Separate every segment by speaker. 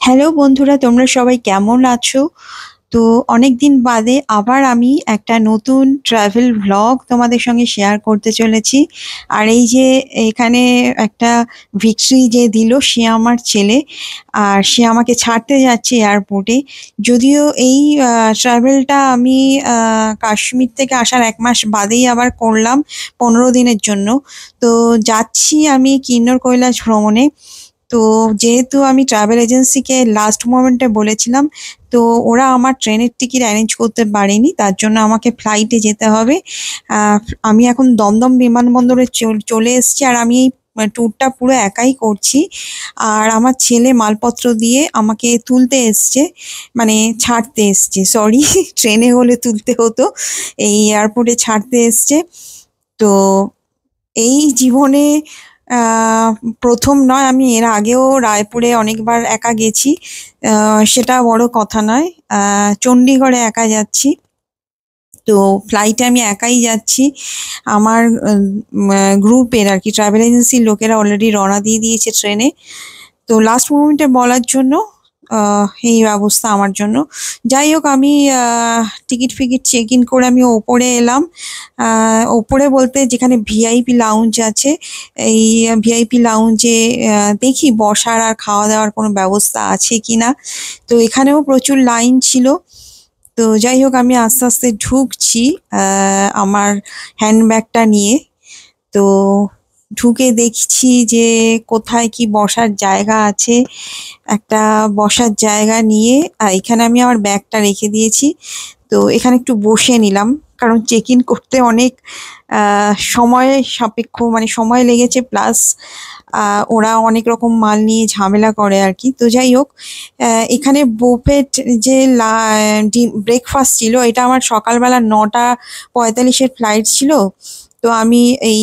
Speaker 1: Hello বন্ধুরা, তোমরা সবাই কেমন আছো? তো অনেকদিন বাদে আবার আমি একটা নতুন ট্রাভেল ভ্লগ তোমাদের সঙ্গে শেয়ার করতে চলেছি। আর এই যে এখানে একটা ভিক্টরি যে দিল সে আমার ছেলে, আর সে আমাকে ছাড়তে যাচ্ছে এয়ারপোর্টে। যদিও এই ট্রাভেলটা আমি কাশ্মীর থেকে আসার 1 মাস বাদেই আবার করলাম, 15 দিনের জন্য। তো যাচ্ছি আমি কিন্নর কৈলাস ভ্রমণে। তো যেহেতু আমি ট্রাভেল এজেন্সিকে লাস্ট মোমেন্টে বলেছিলাম, তো ওরা আমার ট্রেনের টিকিট অ্যারেঞ্জ করতে পারেনি, তার জন্য আমাকে ফ্লাইটে যেতে হবে। আহ, আমি এখন দমদম বিমানবন্দরে চলে এসেছি, আর আমি এই ট্যুরটা পুরো একাই করছি। আর আমার ছেলে মালপত্র দিয়ে আমাকে তুলতে এসছে, মানে ছাড়তে এসছে, সরি ট্রেনে হলে তুলতে হতো, এই এয়ারপোর্টে ছাড়তে এসছে। তো এই জীবনে আহ, প্রথম নয়, আমি এর আগেও রায়পুরে অনেকবার একা গেছি। সেটা বড় কথা নয়। চণ্ডীগড়ে একা যাচ্ছি। তো ফ্লাইটে আমি একাই যাচ্ছি। আমার গ্রুপের আর কি ট্রাভেল এজেন্সির লোকেরা অলরেডি রওনা দিয়ে দিয়েছে ট্রেনে। তো লাস্ট মোমেন্টে বলার জন্য এই ব্যবস্থা আমার জন্য। যাই হোক, আমি টিকিট ফিকিট চেক ইন করে আমি ওপরে এলাম। ওপরে বলতে যেখানে ভিআইপি লাউঞ্জ আছে, এই ভিআইপি লাউঞ্জে দেখি বসার আর খাওয়া দাওয়ার কোনো ব্যবস্থা আছে কিনা। তো এখানেও প্রচুর লাইন ছিল। তো যাই হোক, আমি আস্তে আস্তে ঢুকছি আমার হ্যান্ডব্যাগটা নিয়ে। তো ঢুকে দেখছি যে কোথায় কি বসার জায়গা আছে। একটা বসার জায়গা নিয়ে এখানে আমি আমার ব্যাগটা রেখে দিয়েছি। তো এখানে একটু বসে নিলাম, কারণ চেক ইন করতে অনেক সময় সাপেক্ষ, মানে সময় লেগেছে, প্লাস ওরা অনেক রকম মাল নিয়ে ঝামেলা করে আর কি। তো যাই হোক, এখানে বুফেট যে ব্রেকফাস্ট ছিল, এটা আমার সকালবেলা 9:45-এর ফ্লাইট ছিল। তো আমি এই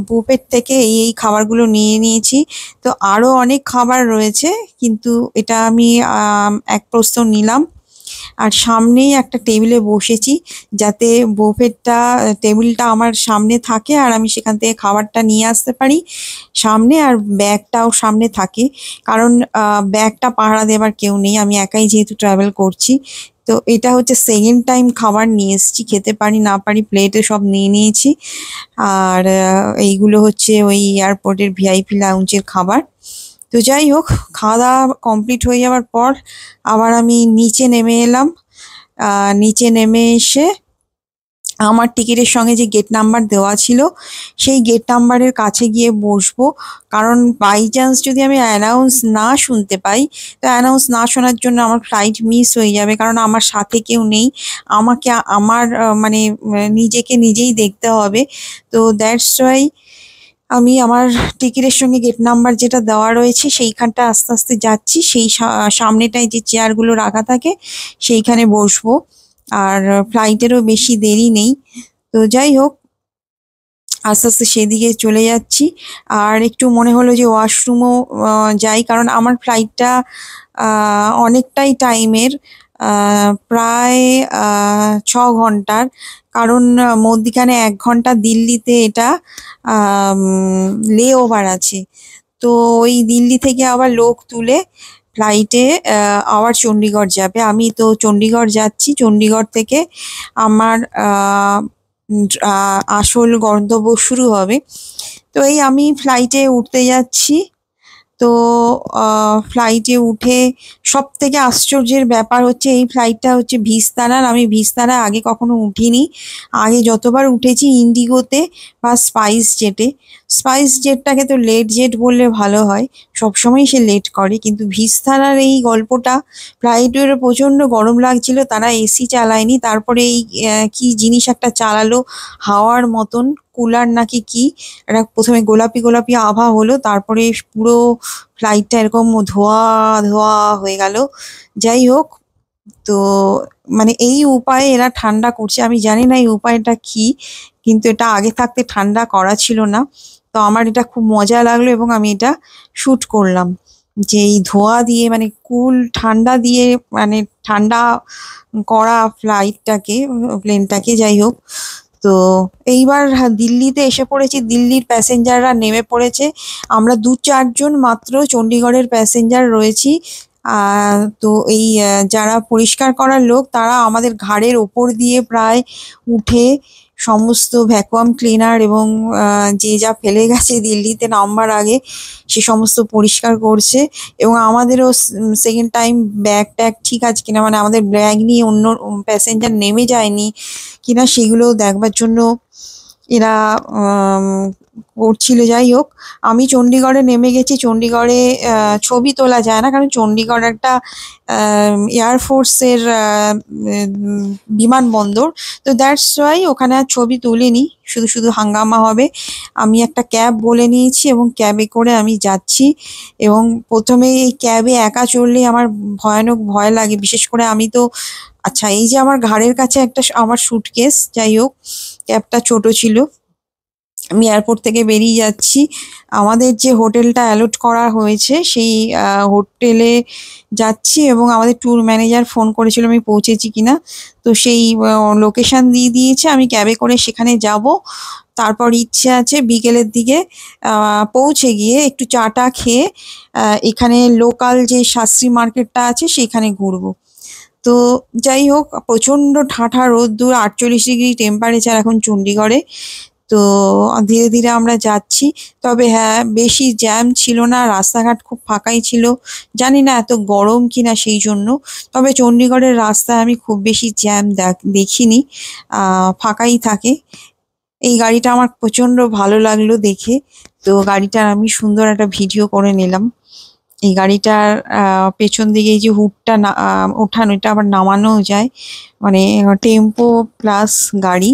Speaker 1: বুফেট থেকে এই খাবারগুলো নিয়ে নিয়েছি। তো আরো অনেক খাবার রয়েছে, কিন্তু এটা আমি এক প্রস্ত নিলাম। আর সামনেই একটা টেবিলে বসেছি, যাতে টেবিলটা আমার সামনে থাকে আর আমি সেখান থেকে খাবারটা নিয়ে আসতে পারি সামনে, আর ব্যাগটাও সামনে থাকে। কারণ ব্যাগটা পাহারা দেবার কেউ নেই, আমি একাই যেহেতু ট্রাভেল করছি। তো এটা হচ্ছে সেকেন্ড টাইম খাবার নিয়ে এসেছি, খেতে পারি না পারি প্লেটে সব নিয়ে নিয়েছি। আর এইগুলো হচ্ছে ওই এয়ারপোর্টের ভিআইপি লাউঞ্জের খাবার। তো যাই হোক, খাওয়া দাওয়া কমপ্লিট হয়ে যাওয়ার পর আবার আমি নিচে নেমে এলাম। নিচে নেমে এসে আমার টিকিটের সঙ্গে যে গেট নাম্বার দেওয়া ছিল সেই গেট নাম্বারের কাছে গিয়ে বসবো। কারণ বাই চান্স যদি আমি অ্যানাউন্স না শুনতে পাই, তো অ্যানাউন্স না শোনার জন্য আমার ফ্লাইট মিস হয়ে যাবে, কারণ আমার সাথে কেউ নেই। আমাকে আমার মানে নিজেকে নিজেই দেখতে হবে। তো দ্যাটস ওয়াই আমি আমার টিকিটের সঙ্গে গেট নাম্বার যেটা দেওয়া রয়েছে সেইখানটা আস্তে আস্তে যাচ্ছি, সেই সামনেটায় যে চেয়ারগুলো রাখা থাকে সেইখানে বসবো। আর ফ্লাইটেরও বেশি দেরি নেই। তো যাই হোক, আস্তে আস্তে সেদিকে চলে যাচ্ছি। আর একটু মনে হলো যে ওয়াশরুমও যাই, কারণ আমার ফ্লাইটটা অনেকটাই টাইমের, প্রায় 6 ঘন্টার। কারণ মধ্যিখানে 1 ঘন্টা দিল্লিতে এটা লে ওভার আছে। তো ওই দিল্লি থেকে আবার লোক তুলে ফ্লাইটে আবার চণ্ডীগড় যাবে। আমি তো চণ্ডীগড় যাচ্ছি, চণ্ডীগড় থেকে আমার আসল গন্তব্য শুরু হবে। তো এই আমি ফ্লাইটে উঠতে যাচ্ছি। তো ফ্লাইটে উঠে সব থেকে আশ্চর্যের ব্যাপার হচ্ছে, এই ফ্লাইটটা হচ্ছে ভিস্তারার। আমি ভিস্তারা আগে কখনো উঠিনি। আগে যতবার উঠেছি ইন্ডিগোতে বা স্পাইস জেটে। স্পাইস জেটটাকে তো লেট জেট বললে ভালো হয়, সবসময় সে লেট করে। কিন্তু ভিস্তারার এই গল্পটা, ফ্লাইটের প্রচণ্ড গরম লাগছিল, তারা এসি চালায়নি, তারপরে এই কি জিনিস একটা চালালো হাওয়ার মতন, কুলার নাকি কি, একটা প্রথমে গোলাপি গোলাপি আভা হলো, তারপরে পুরো ফ্লাইটটা এরকম ধোঁয়া ধোঁয়া হয়ে গেল। যাই হোক, তো মানে এই উপায়ে এরা ঠান্ডা করছে, আমি জানি না এই উপায়টা কি, কিন্তু এটা আগে থাকতে ঠান্ডা করা ছিল না। তো আমার এটা খুব মজা লাগলো এবং আমি এটা শুট করলাম, যে এই ধোঁয়া দিয়ে মানে কুল ঠান্ডা দিয়ে, মানে ঠান্ডা করা প্লেনটাকে। যাই হোক, তো এইবার দিল্লিতে এসে পড়েছি, দিল্লির প্যাসেঞ্জাররা নেমে পড়েছে। আমরা 2-4 জন মাত্র চণ্ডীগড়ের প্যাসেঞ্জার রয়েছি। তো এই যারা পরিষ্কার করার লোক তারা আমাদের ঘাড়ের ওপর দিয়ে প্রায় উঠে সমস্ত ভ্যাকুয়াম ক্লিনার এবং যে যা ফেলে গেছে দিল্লিতে নামবার আগে সে সমস্ত পরিষ্কার করছে। এবং আমাদেরও সেকেন্ড টাইম ব্যাগ ট্যাগ ঠিক আছে কিনা, মানে আমাদের ব্যাগ নিয়ে অন্য প্যাসেঞ্জার নেমে যায়নি কিনা সেগুলো দেখবার জন্য এরা করছিল। যাই হোক, আমি চণ্ডীগড়ে নেমে গেছি। চণ্ডীগড়ে ছবি তোলা যায় না, কারণ চণ্ডীগড় একটা এয়ারফোর্সের বিমানবন্দর। তো দ্যাটস ওয়াই ওখানে আর ছবি তুলিনি, শুধু শুধু হাঙ্গামা হবে। আমি একটা ক্যাব বলে নিয়েছি এবং ক্যাবে করে আমি যাচ্ছি। এবং প্রথমে এই ক্যাবে একা চড়লে আমার ভয়ানক ভয় লাগে, বিশেষ করে আমি তো, আচ্ছা এই যে আমার ঘাড়ের কাছে একটা আমার সুটকেস, যাই হোক ক্যাবটা ছোট ছিল। আমি এয়ারপোর্ট থেকে বেরিয়ে যাচ্ছি। আমাদের যে হোটেলটা অ্যালট করা হয়েছে সেই হোটেলে যাচ্ছি এবং আমাদের ট্যুর ম্যানেজার ফোন করেছিল আমি পৌঁছেছি কিনা। তো সেই লোকেশন দিয়ে দিয়েছে, আমি ক্যাবে করে সেখানে যাব। তারপর ইচ্ছে আছে বিকেলের দিকে পৌঁছে গিয়ে একটু চা টা খেয়ে এখানে লোকাল যে শাস্ত্রী মার্কেটটা আছে সেখানে ঘুরবো। তো যাই হোক, প্রচন্ড ঠাঁঠা রোদ্দুর, 48 ডিগ্রি টেম্পারেচার এখন চণ্ডীগড়ে। তো ধীরে ধীরে আমরা যাচ্ছি। তবে হ্যাঁ, বেশি জ্যাম ছিল না, রাস্তাঘাট খুব ফাঁকাই ছিল। জানি না এত গরম কিনা সেই জন্য। তবে চণ্ডীগড়ের রাস্তায় আমি খুব বেশি জ্যাম দেখিনি, ফাঁকাই থাকে। এই গাড়িটা আমার প্রচন্ড ভালো লাগলো দেখে। তো গাড়িটার আমি সুন্দর একটা ভিডিও করে নিলাম। এই গাড়িটার পেছন দিকে এই যে হুডটা ওঠানো, এটা আবার নামানোও যায়, মানে টেম্পো প্লাস গাড়ি।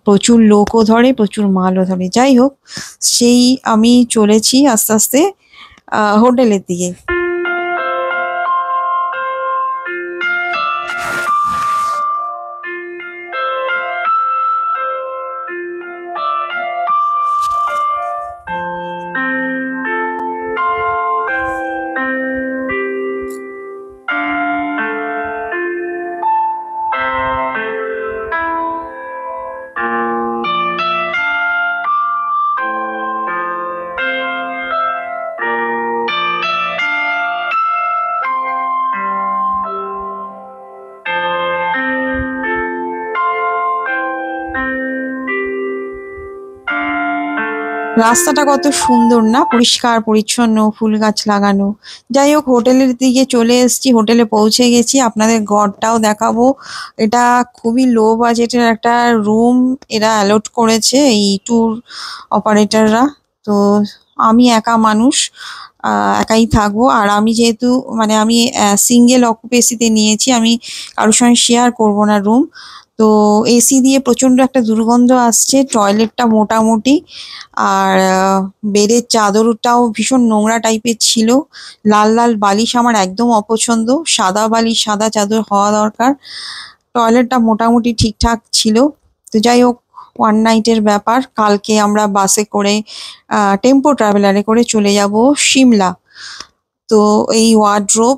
Speaker 1: প্রচুর লোকও ধরে, প্রচুর মালও ধরে। যাই হোক, সেই আমি চলেছি আস্তে আস্তে হোটেলের দিকে। রাস্তাটা কত সুন্দর না, পরিষ্কার পরিচ্ছন্ন, ফুল গাছ লাগানো। যাই হোক, হোটেলের দিকে চলে এসেছি, হোটেলে পৌঁছে গেছি। আপনাদের ঘরটাও দেখাবো। এটা খুবই লো বাজেটের একটা রুম এরা অ্যালট করেছে এই ট্যুর অপারেটররা। তো আমি একা মানুষ, একাই থাকবো। আর আমি যেহেতু, মানে আমি সিঙ্গেল অকুপেসিতে নিয়েছি, আমি কারোর সঙ্গে শেয়ার করবো না রুম। তো এসি দিয়ে প্রচন্ড একটা দুর্গন্ধ আসছে, টয়লেটটা মোটামুটি। আর বেডের চাদরটাও ভীষণ নোংরা টাইপের ছিল। লাল লাল বালিশ আমার একদম অপছন্দ, সাদা বালিশ সাদা চাদর হওয়া দরকার। টয়লেটটা মোটামুটি ঠিকঠাক ছিল। তো যাই হোক, ওয়ান নাইটের ব্যাপার। কালকে আমরা বাসে করে টেম্পো ট্রাভেলারে করে চলে যাব সিমলা। তো এই ওয়ার্ডরোব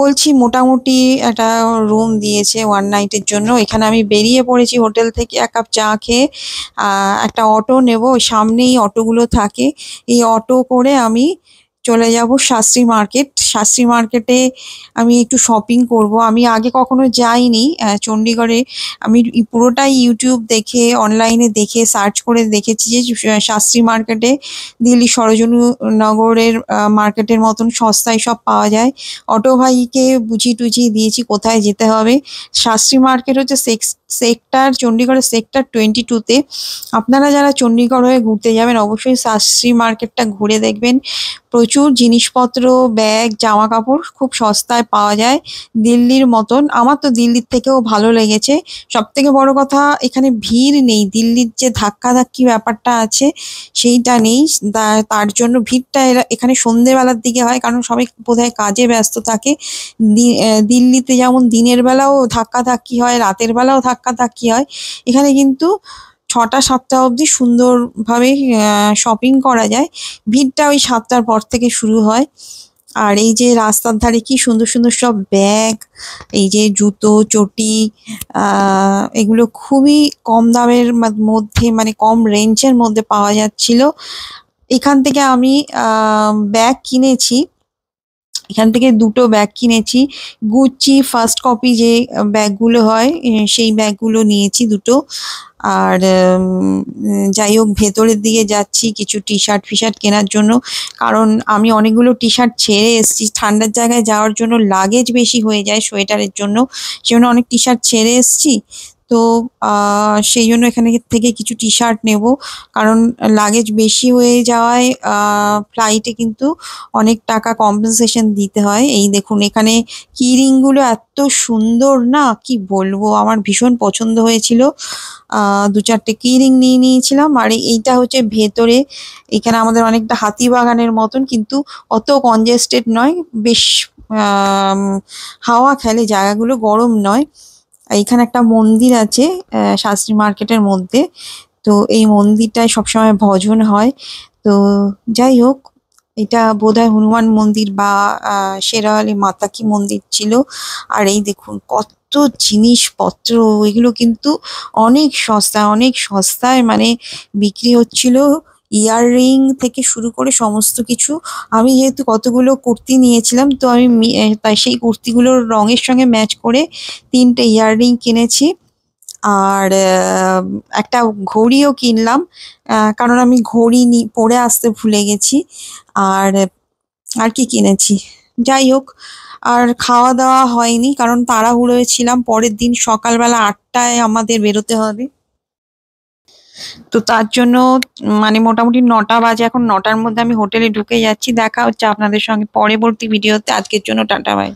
Speaker 1: বলছি মোটামুটি একটা রুম দিয়েছে ওয়ান নাইটের জন্য। এখানে আমি বেরিয়ে পড়েছি হোটেল থেকে এক কাপ চা খেয়ে। একটা অটো নেব, ওই সামনেই অটোগুলো থাকে। এই অটো করে আমি চলে যাব শাস্ত্রী মার্কেট। শাস্ত্রী মার্কেটে আমি একটু শপিং করব। আমি আগে কখনো যাইনি চণ্ডীগড়ে। আমি পুরোটাই ইউটিউব দেখে, অনলাইনে দেখে, সার্চ করে দেখেছি যে শাস্ত্রী মার্কেটে দিল্লি সরোজিনী নগরের মার্কেটের মতন সস্তায় সব পাওয়া যায়। অটো ভাইকে বুঝিয়ে টুঝিয়ে দিয়েছি কোথায় যেতে হবে। শাস্ত্রী মার্কেট হচ্ছে সেক্টর, চণ্ডীগড়ের সেক্টর 22-তে। আপনারা যারা চণ্ডীগড় হয়ে ঘুরতে যাবেন অবশ্যই শাস্ত্রী মার্কেটটা ঘুরে দেখবেন। প্রচুর জিনিসপত্র, ব্যাগ, জামা কাপড় খুব সস্তায় পাওয়া যায়, দিল্লির মতন। আমার তো দিল্লির থেকেও ভালো লেগেছে। সব থেকে বড় কথা, এখানে ভিড় নেই। দিল্লির যে ধাক্কাধাক্কি ব্যাপারটা আছে সেইটা নেই। তার জন্য ভিড়টা এখানে সন্ধ্যেবেলার দিকে হয়, কারণ সবাই বোধহয় কাজে ব্যস্ত থাকে। দিল্লিতে যেমন দিনের বেলাও ধাক্কাধাক্কি হয়, রাতের বেলাও ধাক্কাধাক্কি হয়, এখানে কিন্তু 6টা 7টা অবধি সুন্দরভাবে শপিং করা যায়। ভিড়টা ওই 7টার পর থেকে শুরু হয়। আর এই যে রাস্তার ধারে কি সুন্দর সুন্দর সব ব্যাগ, এই যে জুতো, চটি, এগুলো খুবই কম দামের মধ্যে, মানে কম রেঞ্জের মধ্যে পাওয়া যাচ্ছিল। এখান থেকে আমি ব্যাগ কিনেছি এখান থেকে দুটো ব্যাগ কিনেছি। গুচি ফার্স্ট কপি যে ব্যাগগুলো হয় সেই ব্যাগগুলো নিয়েছি দুটো। আর যাই হোক ভেতরের দিকে যাচ্ছি কিছু টি শার্ট ফিশার্ট কেনার জন্য, কারণ আমি অনেকগুলো টি শার্ট ছেড়ে এসেছি। ঠান্ডার জায়গায় যাওয়ার জন্য লাগেজ বেশি হয়ে যায় সোয়েটারের জন্য, সেই জন্য অনেক টি শার্ট ছেড়ে এসেছি। তো সেই জন্য এখানে থেকে কিছু টি শার্ট নেব, কারণ লাগেজ বেশি হয়ে যাওয়ায় ফ্লাইটে কিন্তু অনেক টাকা কম্পেনসেশন দিতে হয়। এই দেখুন এখানে কি রিংগুলো এত সুন্দর না, কি বলবো, আমার ভীষণ পছন্দ হয়েছিল। দু চারটে কি রিং নিয়ে নিয়েছিলাম। আর এইটা হচ্ছে ভেতরে, এখানে আমাদের অনেকটা হাতিবাগানের মতন, কিন্তু অত কনজেস্টেড নয়, বেশ আম, হাওয়া খেলে, জায়গাগুলো গরম নয়। এইখানে একটা মন্দির আছে শাস্ত্রী মার্কেটের মধ্যে। তো এই মন্দিরটায় সবসময় ভজন হয়। তো যাই হোক, এটা বোধহয় হনুমান মন্দির বা শেরাওয়ালি মাতা কি মন্দির ছিল। আর এই দেখুন কত জিনিসপত্র, এগুলো কিন্তু অনেক সস্তায় মানে বিক্রি হচ্ছিল। ইয়াররিং থেকে শুরু করে সমস্ত কিছু। আমি যেহেতু কতগুলো কুর্তি নিয়েছিলাম, তো আমি তাই সেই কুর্তিগুলোর রঙের সঙ্গে ম্যাচ করে 3টে ইয়াররিং কিনেছি। আর একটা ঘড়িও কিনলাম, কারণ আমি ঘড়ি পরে আসতে ভুলে গেছি। আর আর কি কিনেছি, যাই হোক। আর খাওয়া দাওয়া হয়নি, কারণ তাড়াহুড়োয় ছিলাম, পরের দিন সকালবেলা 8টায় আমাদের বেরোতে হবে। তো তার জন্য মানে মোটামুটি 9টা বাজে এখন, 9টার মধ্যে আমি হোটেলে ঢুকে যাচ্ছি। দেখা হচ্ছে আপনাদের সঙ্গে পরবর্তী ভিডিওতে। আজকের জন্য টাটা, বাই।